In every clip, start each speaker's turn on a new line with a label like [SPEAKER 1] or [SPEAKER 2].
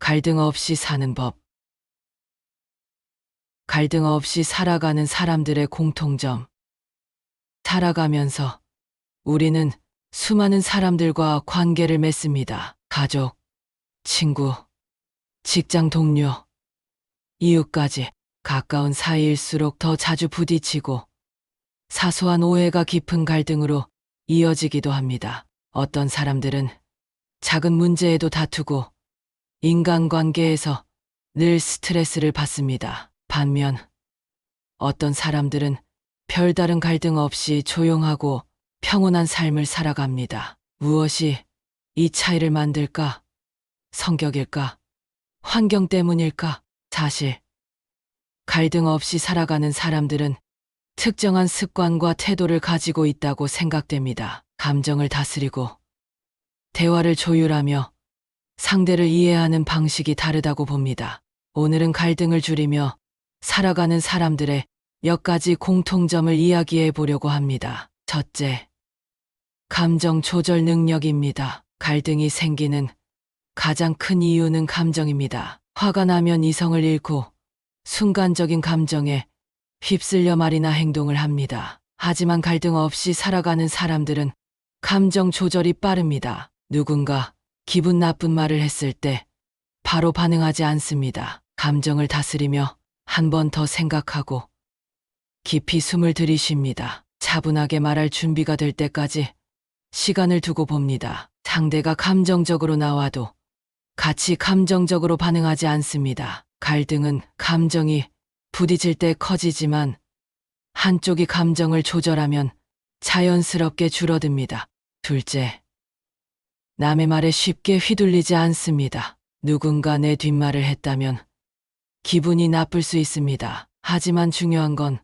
[SPEAKER 1] 갈등 없이 사는 법. 갈등 없이 살아가는 사람들의 공통점. 살아가면서 우리는 수많은 사람들과 관계를 맺습니다. 가족, 친구, 직장 동료, 이웃까지. 가까운 사이일수록 더 자주 부딪히고 사소한 오해가 깊은 갈등으로 이어지기도 합니다. 어떤 사람들은 작은 문제에도 다투고 인간관계에서 늘 스트레스를 받습니다. 반면 어떤 사람들은 별다른 갈등 없이 조용하고 평온한 삶을 살아갑니다. 무엇이 이 차이를 만들까? 성격일까? 환경 때문일까? 사실 갈등 없이 살아가는 사람들은 특정한 습관과 태도를 가지고 있다고 생각됩니다. 감정을 다스리고 대화를 조율하며 상대를 이해하는 방식이 다르다고 봅니다. 오늘은 갈등을 줄이며 살아가는 사람들의 몇 가지 공통점을 이야기해 보려고 합니다. 첫째, 감정 조절 능력입니다. 갈등이 생기는 가장 큰 이유는 감정입니다. 화가 나면 이성을 잃고 순간적인 감정에 휩쓸려 말이나 행동을 합니다. 하지만 갈등 없이 살아가는 사람들은 감정 조절이 빠릅니다. 누군가 기분 나쁜 말을 했을 때 바로 반응하지 않습니다. 감정을 다스리며 한 번 더 생각하고 깊이 숨을 들이쉽니다. 차분하게 말할 준비가 될 때까지 시간을 두고 봅니다. 상대가 감정적으로 나와도 같이 감정적으로 반응하지 않습니다. 갈등은 감정이 부딪힐 때 커지지만 한쪽이 감정을 조절하면 자연스럽게 줄어듭니다. 둘째, 남의 말에 쉽게 휘둘리지 않습니다. 누군가 내 뒷말을 했다면 기분이 나쁠 수 있습니다. 하지만 중요한 건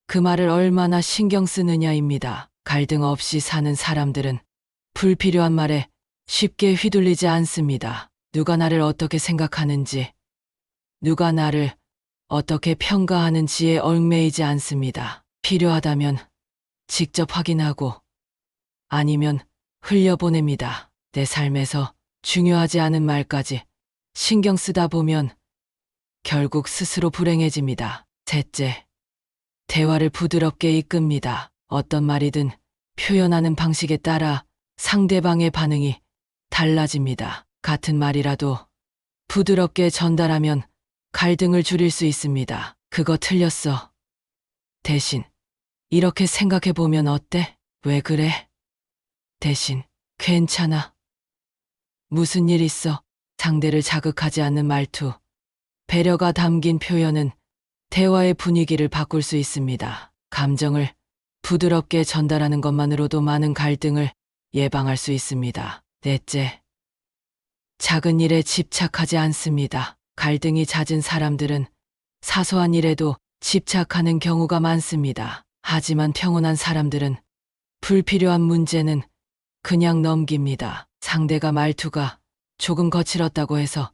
[SPEAKER 1] 그 말을 얼마나 신경 쓰느냐입니다. 갈등 없이 사는 사람들은 불필요한 말에 쉽게 휘둘리지 않습니다. 누가 나를 어떻게 생각하는지, 누가 나를 어떻게 평가하는지에 얽매이지 않습니다. 필요하다면 직접 확인하고 아니면 흘려보냅니다. 내 삶에서 중요하지 않은 말까지 신경 쓰다 보면 결국 스스로 불행해집니다. 셋째, 대화를 부드럽게 이끕니다. 어떤 말이든 표현하는 방식에 따라 상대방의 반응이 달라집니다. 같은 말이라도 부드럽게 전달하면 갈등을 줄일 수 있습니다. 그거 틀렸어. 대신 이렇게 생각해 보면 어때? 왜 그래? 대신 괜찮아. 무슨 일 있어? 상대를 자극하지 않는 말투, 배려가 담긴 표현은 대화의 분위기를 바꿀 수 있습니다. 감정을 부드럽게 전달하는 것만으로도 많은 갈등을 예방할 수 있습니다. 넷째, 작은 일에 집착하지 않습니다. 갈등이 잦은 사람들은 사소한 일에도 집착하는 경우가 많습니다. 하지만 평온한 사람들은 불필요한 문제는 그냥 넘깁니다. 상대가 말투가 조금 거칠었다고 해서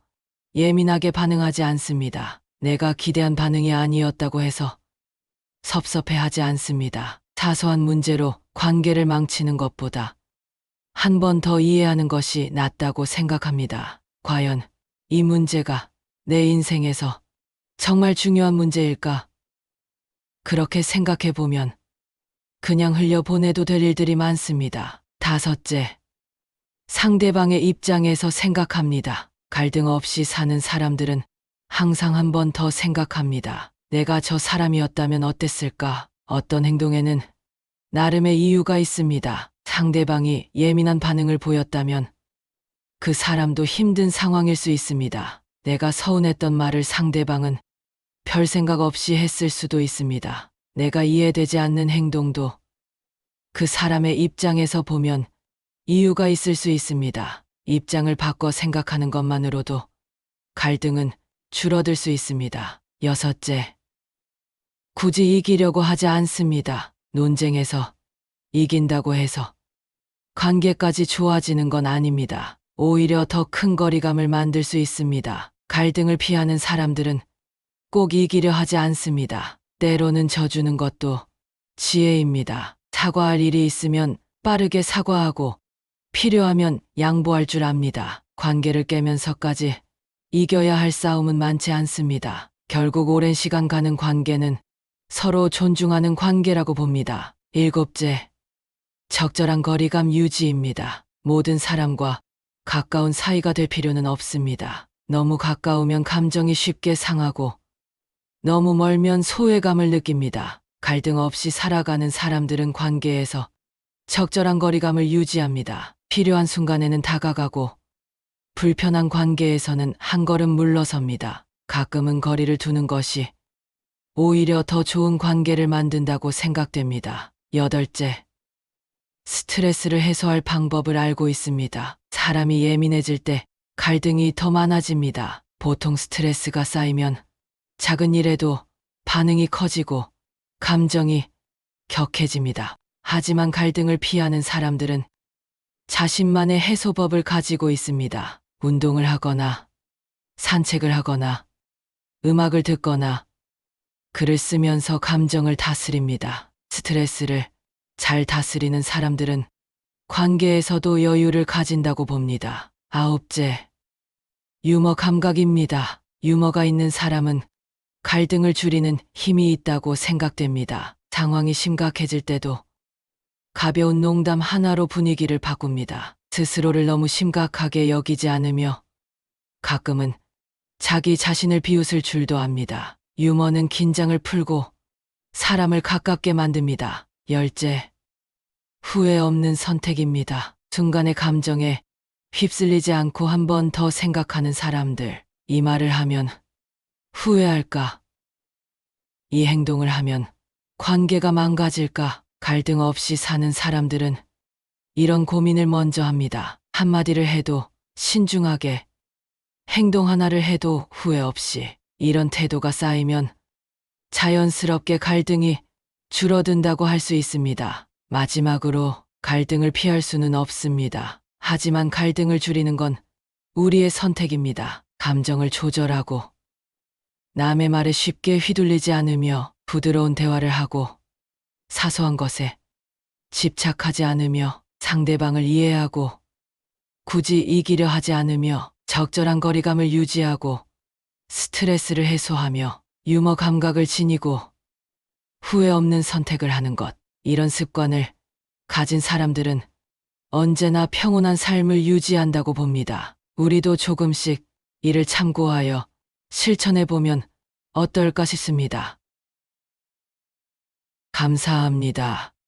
[SPEAKER 1] 예민하게 반응하지 않습니다. 내가 기대한 반응이 아니었다고 해서 섭섭해하지 않습니다. 사소한 문제로 관계를 망치는 것보다 한 번 더 이해하는 것이 낫다고 생각합니다. 과연 이 문제가 내 인생에서 정말 중요한 문제일까? 그렇게 생각해 보면 그냥 흘려보내도 될 일들이 많습니다. 다섯째, 상대방의 입장에서 생각합니다. 갈등 없이 사는 사람들은 항상 한 번 더 생각합니다. 내가 저 사람이었다면 어땠을까? 어떤 행동에는 나름의 이유가 있습니다. 상대방이 예민한 반응을 보였다면 그 사람도 힘든 상황일 수 있습니다. 내가 서운했던 말을 상대방은 별 생각 없이 했을 수도 있습니다. 내가 이해되지 않는 행동도 그 사람의 입장에서 보면 이유가 있을 수 있습니다. 입장을 바꿔 생각하는 것만으로도 갈등은 줄어들 수 있습니다. 여섯째, 굳이 이기려고 하지 않습니다. 논쟁에서 이긴다고 해서 관계까지 좋아지는 건 아닙니다. 오히려 더 큰 거리감을 만들 수 있습니다. 갈등을 피하는 사람들은 꼭 이기려 하지 않습니다. 때로는 져주는 것도 지혜입니다. 사과할 일이 있으면 빠르게 사과하고 필요하면 양보할 줄 압니다. 관계를 깨면서까지 이겨야 할 싸움은 많지 않습니다. 결국 오랜 시간 가는 관계는 서로 존중하는 관계라고 봅니다. 일곱째, 적절한 거리감 유지입니다. 모든 사람과 가까운 사이가 될 필요는 없습니다. 너무 가까우면 감정이 쉽게 상하고 너무 멀면 소외감을 느낍니다. 갈등 없이 살아가는 사람들은 관계에서 적절한 거리감을 유지합니다. 필요한 순간에는 다가가고 불편한 관계에서는 한 걸음 물러섭니다. 가끔은 거리를 두는 것이 오히려 더 좋은 관계를 만든다고 생각됩니다. 여덟째, 스트레스를 해소할 방법을 알고 있습니다. 사람이 예민해질 때 갈등이 더 많아집니다. 보통 스트레스가 쌓이면 작은 일에도 반응이 커지고 감정이 격해집니다. 하지만 갈등을 피하는 사람들은 자신만의 해소법을 가지고 있습니다. 운동을 하거나 산책을 하거나 음악을 듣거나 글을 쓰면서 감정을 다스립니다. 스트레스를 잘 다스리는 사람들은 관계에서도 여유를 가진다고 봅니다. 아홉째, 유머 감각입니다. 유머가 있는 사람은 갈등을 줄이는 힘이 있다고 생각됩니다. 상황이 심각해질 때도 가벼운 농담 하나로 분위기를 바꿉니다. 스스로를 너무 심각하게 여기지 않으며 가끔은 자기 자신을 비웃을 줄도 압니다. 유머는 긴장을 풀고 사람을 가깝게 만듭니다. 열째, 후회 없는 선택입니다. 순간의 감정에 휩쓸리지 않고 한 번 더 생각하는 사람들. 이 말을 하면 후회할까? 이 행동을 하면 관계가 망가질까? 갈등 없이 사는 사람들은 이런 고민을 먼저 합니다. 한마디를 해도 신중하게, 행동 하나를 해도 후회 없이. 이런 태도가 쌓이면 자연스럽게 갈등이 줄어든다고 할 수 있습니다. 마지막으로, 갈등을 피할 수는 없습니다. 하지만 갈등을 줄이는 건 우리의 선택입니다. 감정을 조절하고 남의 말에 쉽게 휘둘리지 않으며 부드러운 대화를 하고 사소한 것에 집착하지 않으며 상대방을 이해하고 굳이 이기려 하지 않으며 적절한 거리감을 유지하고 스트레스를 해소하며 유머 감각을 지니고 후회 없는 선택을 하는 것. 이런 습관을 가진 사람들은 언제나 평온한 삶을 유지한다고 봅니다. 우리도 조금씩 이를 참고하여 실천해보면 어떨까 싶습니다. 감사합니다.